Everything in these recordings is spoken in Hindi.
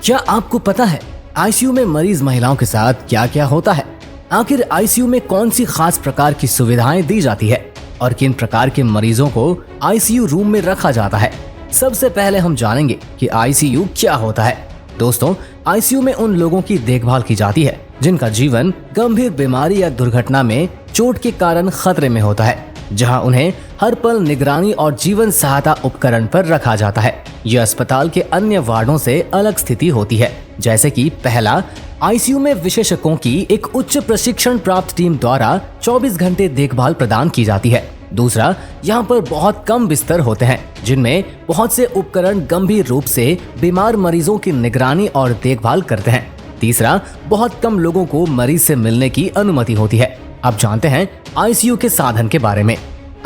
क्या आपको पता है आईसीयू में मरीज महिलाओं के साथ क्या क्या होता है? आखिर आईसीयू में कौन सी खास प्रकार की सुविधाएं दी जाती है और किन प्रकार के मरीजों को आईसीयू रूम में रखा जाता है? सबसे पहले हम जानेंगे कि आईसीयू क्या होता है। दोस्तों, आईसीयू में उन लोगों की देखभाल की जाती है जिनका जीवन गंभीर बीमारी या दुर्घटना में चोट के कारण खतरे में होता है, जहां उन्हें हर पल निगरानी और जीवन सहायता उपकरण पर रखा जाता है। यह अस्पताल के अन्य वार्डों से अलग स्थिति होती है, जैसे कि पहला, आईसीयू में विशेषज्ञों की एक उच्च प्रशिक्षण प्राप्त टीम द्वारा 24 घंटे देखभाल प्रदान की जाती है। दूसरा, यहाँ पर बहुत कम बिस्तर होते हैं जिनमें बहुत से उपकरण गंभीर रूप से बीमार मरीजों की निगरानी और देखभाल करते हैं। तीसरा, बहुत कम लोगों को मरीज से मिलने की अनुमति होती है। अब जानते हैं आईसीयू के साधन के बारे में।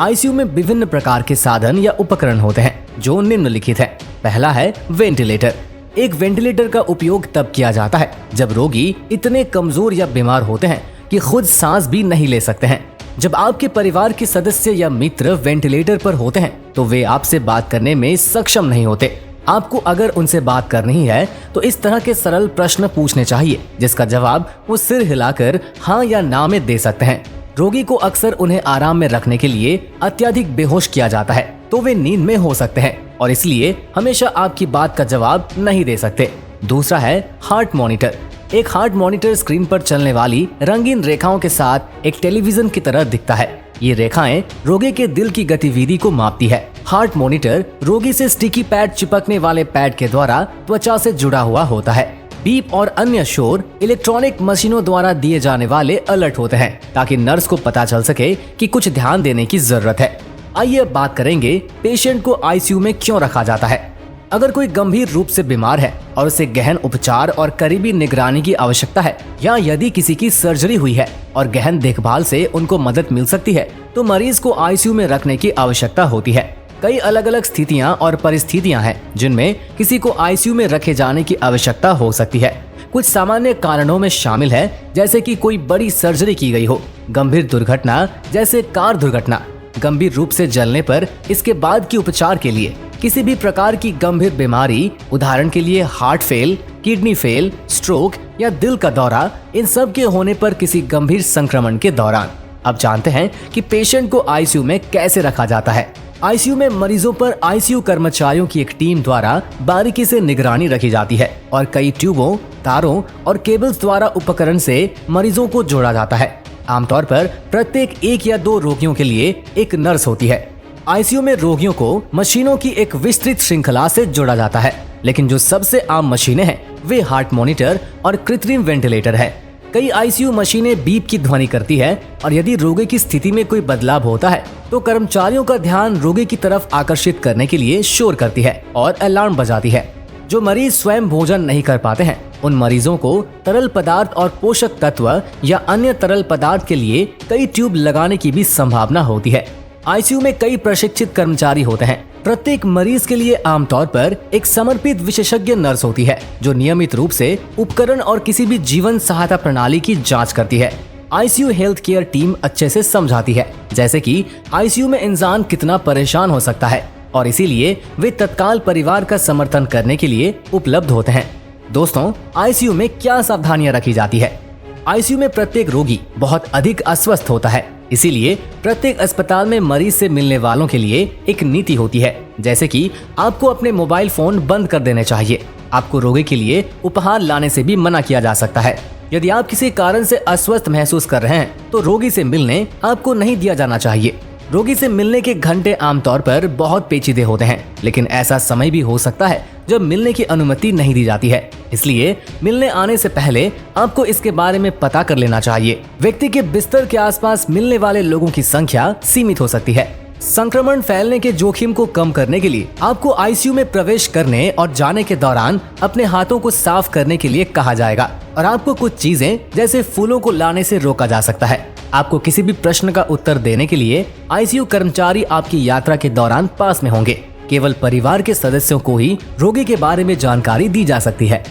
आईसीयू में विभिन्न प्रकार के साधन या उपकरण होते हैं जो निम्नलिखित हैं। पहला है वेंटिलेटर। एक वेंटिलेटर का उपयोग तब किया जाता है जब रोगी इतने कमजोर या बीमार होते हैं कि खुद सांस भी नहीं ले सकते हैं। जब आपके परिवार के सदस्य या मित्र वेंटिलेटर पर होते हैं तो वे आपसे बात करने में सक्षम नहीं होते। आपको अगर उनसे बात करनी है तो इस तरह के सरल प्रश्न पूछने चाहिए जिसका जवाब वो सिर हिलाकर हाँ या ना में दे सकते हैं। रोगी को अक्सर उन्हें आराम में रखने के लिए अत्यधिक बेहोश किया जाता है तो वे नींद में हो सकते हैं और इसलिए हमेशा आपकी बात का जवाब नहीं दे सकते। दूसरा है हार्ट मॉनिटर। एक हार्ट मॉनिटर स्क्रीन पर चलने वाली रंगीन रेखाओं के साथ एक टेलीविजन की तरह दिखता है। ये रेखाएं रोगी के दिल की गतिविधि को मापती है। हार्ट मॉनिटर रोगी से स्टिकी पैड चिपकने वाले पैड के द्वारा त्वचा से जुड़ा हुआ होता है। बीप और अन्य शोर इलेक्ट्रॉनिक मशीनों द्वारा दिए जाने वाले अलर्ट होते हैं ताकि नर्स को पता चल सके कि कुछ ध्यान देने की जरूरत है। आइए बात करेंगे पेशेंट को आईसीयू में क्यों रखा जाता है। अगर कोई गंभीर रूप से बीमार है और उसे गहन उपचार और करीबी निगरानी की आवश्यकता है, या यदि किसी की सर्जरी हुई है और गहन देखभाल से उनको मदद मिल सकती है, तो मरीज को आईसीयू में रखने की आवश्यकता होती है। कई अलग अलग स्थितियां और परिस्थितियां हैं जिनमें किसी को आईसीयू में रखे जाने की आवश्यकता हो सकती है। कुछ सामान्य कारणों में शामिल है जैसे कि कोई बड़ी सर्जरी की गई हो, गंभीर दुर्घटना जैसे कार दुर्घटना, गंभीर रूप से जलने पर इसके बाद की उपचार के लिए, किसी भी प्रकार की गंभीर बीमारी, उदाहरण के लिए heart fail, kidney fail, stroke या दिल का दौरा, इन सब के होने पर किसी गंभीर संक्रमण के दौरान। अब जानते हैं कि पेशेंट को आईसीयू में कैसे रखा जाता है। आईसीयू में मरीजों पर आईसीयू कर्मचारियों की एक टीम द्वारा बारीकी से निगरानी रखी जाती है और कई ट्यूबों, तारों और केबल्स द्वारा उपकरण से मरीजों को जोड़ा जाता है। आमतौर पर प्रत्येक 1 या 2 रोगियों के लिए एक नर्स होती है। आईसीयू में रोगियों को मशीनों की एक विस्तृत श्रृंखला से जोड़ा जाता है, लेकिन जो सबसे आम मशीनें हैं वे हार्ट मॉनिटर और कृत्रिम वेंटिलेटर है। कई आईसीयू मशीनें बीप की ध्वनि करती है और यदि रोगी की स्थिति में कोई बदलाव होता है तो कर्मचारियों का ध्यान रोगी की तरफ आकर्षित करने के लिए शोर करती है और अलार्म बजाती है। जो मरीज स्वयं भोजन नहीं कर पाते हैं उन मरीजों को तरल पदार्थ और पोषक तत्व या अन्य तरल पदार्थ के लिए कई ट्यूब लगाने की भी संभावना होती है। आईसीयू में कई प्रशिक्षित कर्मचारी होते हैं। प्रत्येक मरीज के लिए आमतौर पर एक समर्पित विशेषज्ञ नर्स होती है जो नियमित रूप से उपकरण और किसी भी जीवन सहायता प्रणाली की जांच करती है। आईसीयू हेल्थ केयर टीम अच्छे से समझाती है जैसे कि आईसीयू में इंसान कितना परेशान हो सकता है और इसीलिए वे तत्काल परिवार का समर्थन करने के लिए उपलब्ध होते हैं। दोस्तों, आईसीयू में क्या सावधानियां रखी जाती है? आईसीयू में प्रत्येक रोगी बहुत अधिक अस्वस्थ होता है, इसीलिए प्रत्येक अस्पताल में मरीज से मिलने वालों के लिए एक नीति होती है, जैसे कि आपको अपने मोबाइल फोन बंद कर देने चाहिए। आपको रोगी के लिए उपहार लाने से भी मना किया जा सकता है। यदि आप किसी कारण से अस्वस्थ महसूस कर रहे हैं तो रोगी से मिलने आपको नहीं दिया जाना चाहिए। रोगी से मिलने के घंटे आमतौर पर बहुत पेचीदे होते हैं, लेकिन ऐसा समय भी हो सकता है जब मिलने की अनुमति नहीं दी जाती है। इसलिए मिलने आने से पहले आपको इसके बारे में पता कर लेना चाहिए। व्यक्ति के बिस्तर के आसपास मिलने वाले लोगों की संख्या सीमित हो सकती है। संक्रमण फैलने के जोखिम को कम करने के लिए आपको आईसीयू में प्रवेश करने और जाने के दौरान अपने हाथों को साफ करने के लिए कहा जाएगा और आपको कुछ चीजें जैसे फूलों को लाने से रोका जा सकता है। आपको किसी भी प्रश्न का उत्तर देने के लिए आईसीयू कर्मचारी आपकी यात्रा के दौरान पास में होंगे। केवल परिवार के सदस्यों को ही रोगी के बारे में जानकारी दी जा सकती है।